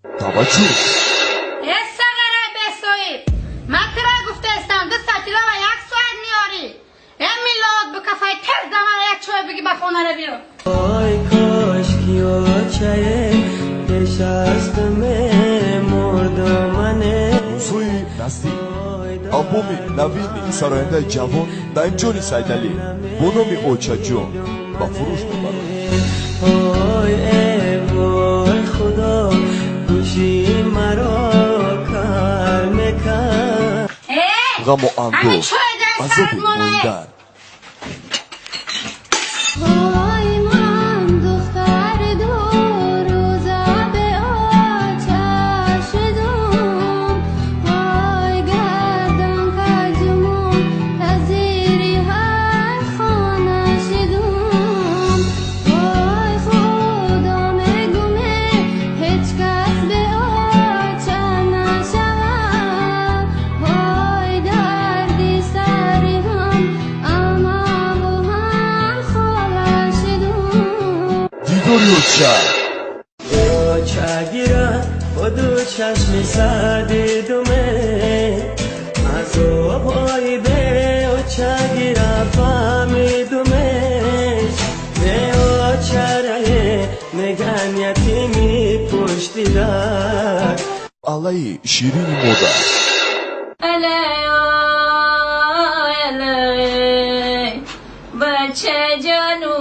توجه. استقره بسوید من ترا گفته استم 2 ساعتی و 1 ساعت میاری این میلاد به کفای تر زمان یک چوه بگی به خونه رو بیرون. آی کاش کیو چه نشستمه مردمانه موضوعی نزدیک آلبومی نوین سراینده جوان نعیمجان سیدعلی با نام اوچا جون با فروش میبرد. آی وای خدا گوشی مرا کار میکن غم و اندوه عذاب موندن. وای من دختر 2 روزه به آتش دوم وای گردن کجمون تزیری هر خانه شدوم وای خدا میگومه هیچ کس به آتش نشود وای دردی سری هم اما با هم خواهد شدوم دیداری اوچا اوچا گیره با 2 چشم سرد دومه از های به اوچا گیره فهمیدومش به اوچا ره نگن یتیمی پشتی در علی شیرین مودا الی بچه جانو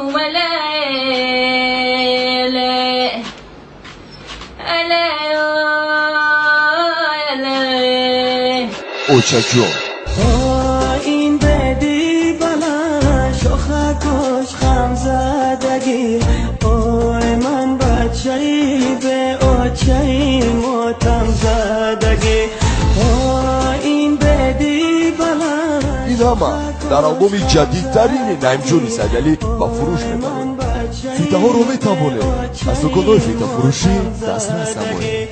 اوچا جون. این بدی بلند شاخکش خم زدگی آی من بچه‌ای به اوچه‌ای ماتم زدگی این بدی بلند این همه در آلبوم جدیدترین نعیمجان سیدعلی با فروش میبرد. فیته ها رو میتوانه از دکان‌های فیته فروشی دسترس نمایید.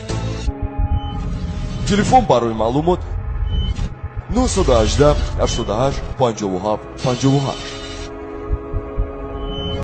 تلفن برای معلومات 918 88 57 58